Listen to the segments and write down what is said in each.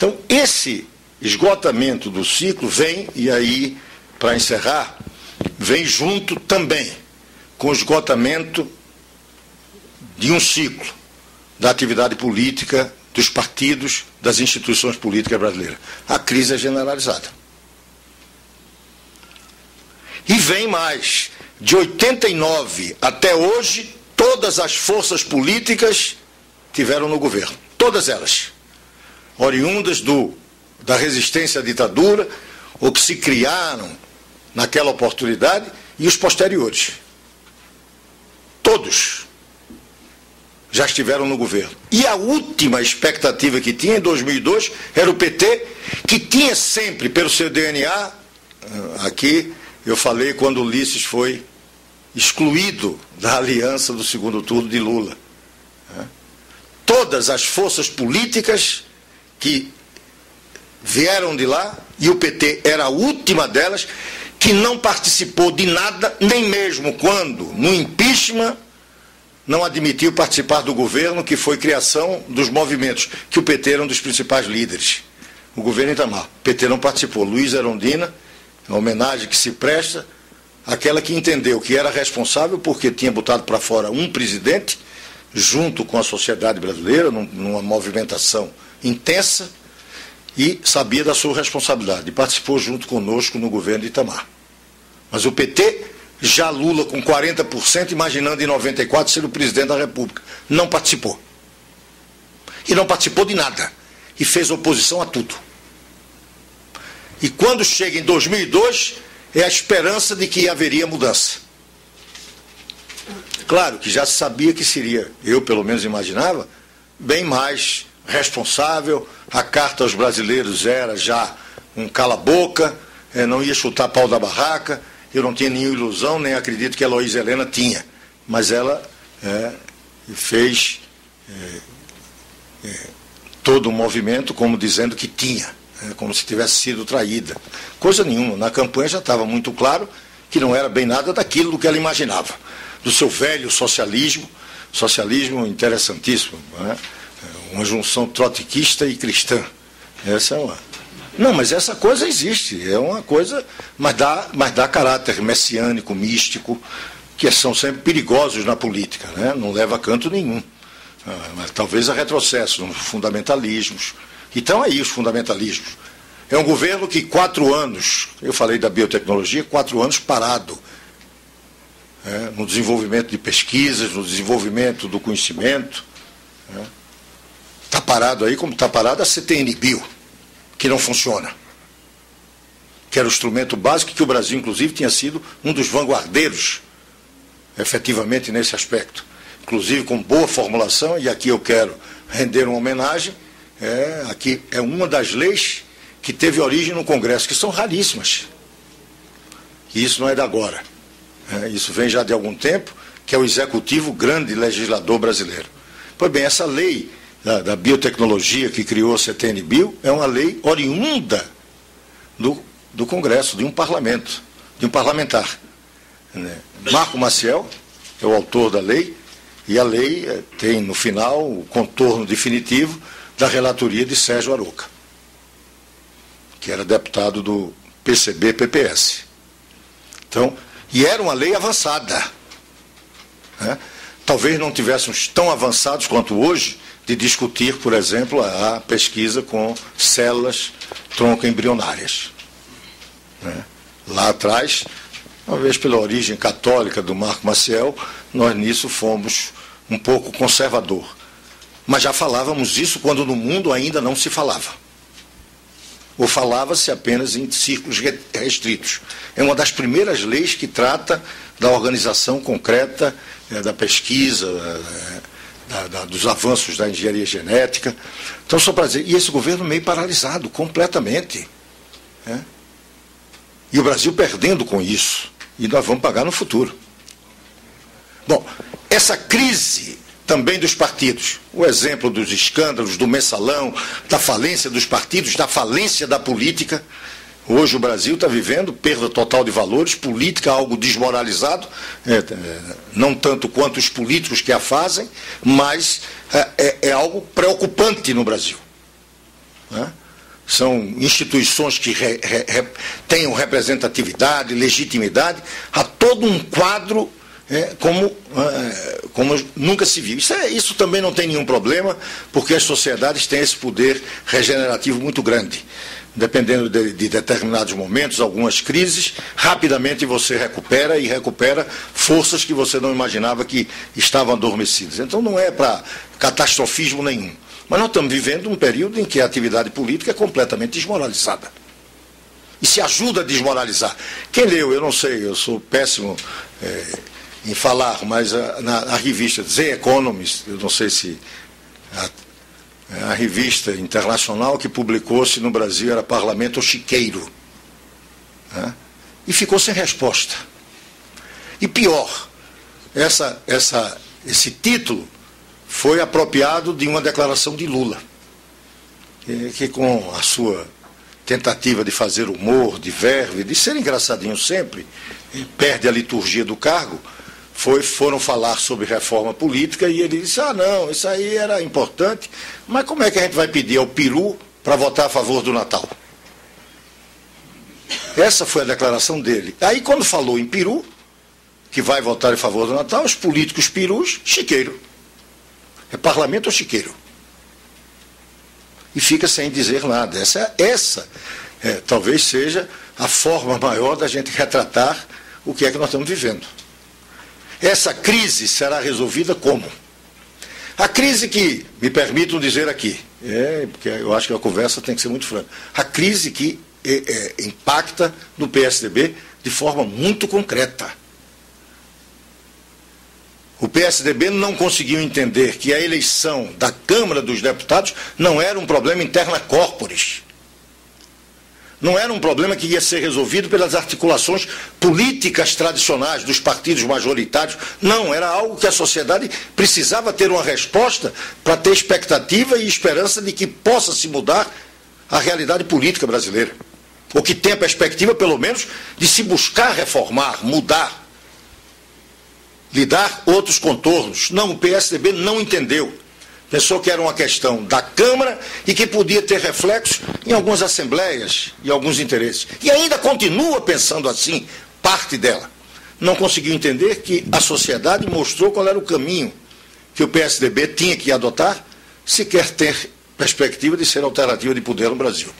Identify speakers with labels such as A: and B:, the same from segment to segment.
A: Então, esse esgotamento do ciclo vem, e aí, para encerrar, vem junto também com o esgotamento de um ciclo da atividade política, dos partidos, das instituições políticas brasileiras. A crise é generalizada. E vem mais. De 89 até hoje, todas as forças políticas tiveram no governo. Todas elas. Oriundas da resistência à ditadura, ou que se criaram naquela oportunidade, e os posteriores. Todos já estiveram no governo. E a última expectativa que tinha, em 2002, era o PT, que tinha sempre, pelo seu DNA, aqui eu falei quando Ulisses foi excluído da aliança do segundo turno de Lula. Todas as forças políticas que vieram de lá, e o PT era a última delas, que não participou de nada, nem mesmo quando, no impeachment, não admitiu participar do governo, que foi criação dos movimentos, que o PT era um dos principais líderes. O governo Itamar. O PT não participou. Luiz Erundina, a homenagem que se presta àquela que entendeu que era responsável porque tinha botado para fora um presidente, junto com a sociedade brasileira, numa movimentação intensa, e sabia da sua responsabilidade. E participou junto conosco no governo de Itamar. Mas o PT, já Lula com 40%, imaginando em 94 ser o presidente da República, não participou. E não participou de nada. E fez oposição a tudo. E quando chega em 2002, é a esperança de que haveria mudança. Claro que já se sabia que seria, eu pelo menos imaginava, bem mais responsável. A carta aos brasileiros era já um cala-boca, não ia chutar pau da barraca. Eu não tinha nenhuma ilusão, nem acredito que a Heloísa Helena tinha. Mas ela fez todo o movimento como dizendo que tinha, como se tivesse sido traída. Coisa nenhuma. Na campanha já estava muito claro que não era bem nada daquilo do que ela imaginava. Do seu velho socialismo interessantíssimo, uma junção trotskista e cristã. Essa é uma... Não, mas essa coisa existe, é uma coisa, mas dá caráter messiânico, místico, que são sempre perigosos na política, né? Não leva a canto nenhum. Mas talvez a retrocesso nos fundamentalismos. Então aí os fundamentalismos. É um governo que 4 anos, eu falei da biotecnologia, 4 anos parado, no desenvolvimento de pesquisas, no desenvolvimento do conhecimento. Está parado aí como está parado a CTN-Bio, que não funciona, que era o instrumento básico, que o Brasil, inclusive, tinha sido um dos vanguardeiros, efetivamente, nesse aspecto. Inclusive, com boa formulação, e aqui eu quero render uma homenagem, aqui é uma das leis que teve origem no Congresso, que são raríssimas. E isso não é de agora. Isso vem já de algum tempo, que é o executivo grande legislador brasileiro. Pois bem, essa lei da biotecnologia que criou a CTN-Bio é uma lei oriunda do Congresso, de um parlamento, de um parlamentar. Marco Maciel é o autor da lei, e a lei tem no final o contorno definitivo da relatoria de Sérgio Aroca, que era deputado do PCB-PPS. Então, e era uma lei avançada. Talvez não tivéssemos tão avançados quanto hoje de discutir, por exemplo, a pesquisa com células tronco-embrionárias. Lá atrás, talvez pela origem católica do Marco Maciel, nós nisso fomos um pouco conservador. Mas já falávamos isso quando no mundo ainda não se falava. Ou falava-se apenas em círculos restritos. É uma das primeiras leis que trata da organização concreta, da pesquisa, dos avanços da engenharia genética. Então, só para dizer, e esse governo meio paralisado, completamente. E o Brasil perdendo com isso. E nós vamos pagar no futuro. Bom, essa crise também dos partidos, o exemplo dos escândalos, do mensalão, da falência dos partidos, da falência da política. Hoje o Brasil está vivendo perda total de valores, política algo desmoralizado, não tanto quanto os políticos que a fazem, mas é algo preocupante no Brasil. são instituições que tenham representatividade, legitimidade, há todo um quadro como nunca se viu. Isso também não tem nenhum problema, porque as sociedades têm esse poder regenerativo muito grande. Dependendo de determinados momentos, algumas crises, rapidamente você recupera e recupera forças que você não imaginava que estavam adormecidas. Então não é para catastrofismo nenhum. Mas nós estamos vivendo um período em que a atividade política é completamente desmoralizada. E se ajuda a desmoralizar. Quem leu, eu não sei, eu sou péssimo em falar, mas a revista The Economist, eu não sei se a revista internacional que publicou-se no Brasil era Parlamento Chiqueiro. Né? E ficou sem resposta. E pior, esse título foi apropriado de uma declaração de Lula, que com a sua tentativa de fazer humor, de verve, de ser engraçadinho sempre, perde a liturgia do cargo, foram falar sobre reforma política e ele disse, não, isso aí era importante, mas como é que a gente vai pedir ao peru para votar a favor do Natal? Essa foi a declaração dele. Aí quando falou em peru, que vai votar em favor do Natal, os políticos perus, chiqueiro. É parlamento ou chiqueiro? E fica sem dizer nada. Essa talvez seja a forma maior da gente retratar o que é que nós estamos vivendo. Essa crise será resolvida como? A crise que, me permitam dizer aqui, porque eu acho que a conversa tem que ser muito franca, a crise que impacta no PSDB de forma muito concreta. O PSDB não conseguiu entender que a eleição da Câmara dos Deputados não era um problema interna corporis. Não era um problema que ia ser resolvido pelas articulações políticas tradicionais dos partidos majoritários. Não, era algo que a sociedade precisava ter uma resposta para ter expectativa e esperança de que possa se mudar a realidade política brasileira. Ou que tenha perspectiva, pelo menos, de se buscar reformar, mudar, lhe dar outros contornos. Não, o PSDB não entendeu. Pensou que era uma questão da Câmara e que podia ter reflexos em algumas assembleias e alguns interesses. E ainda continua pensando assim, parte dela. Não conseguiu entender que a sociedade mostrou qual era o caminho que o PSDB tinha que adotar se quer ter perspectiva de ser alternativa de poder no Brasil.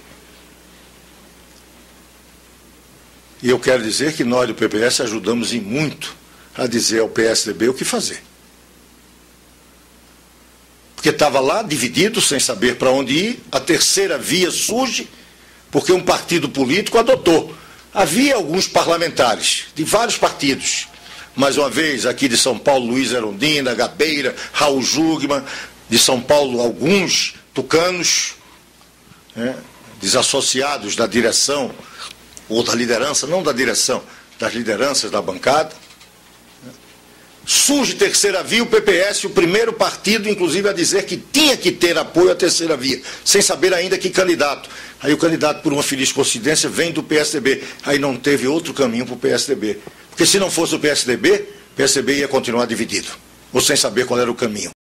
A: E eu quero dizer que nós do PPS ajudamos em muito a dizer ao PSDB o que fazer. Porque estava lá dividido, sem saber para onde ir, a terceira via surge, porque um partido político adotou. Havia alguns parlamentares, de vários partidos, mais uma vez, aqui de São Paulo, Luiz Erundina, Gabeira, Raul Jugman, de São Paulo, alguns tucanos, desassociados da direção, ou da liderança, não da direção, das lideranças da bancada. Surge terceira via, o PPS, o primeiro partido, inclusive, a dizer que tinha que ter apoio à terceira via, sem saber ainda que candidato. Aí o candidato, por uma feliz coincidência, vem do PSDB. Aí não teve outro caminho para o PSDB. Porque se não fosse o PSDB ia continuar dividido, ou sem saber qual era o caminho.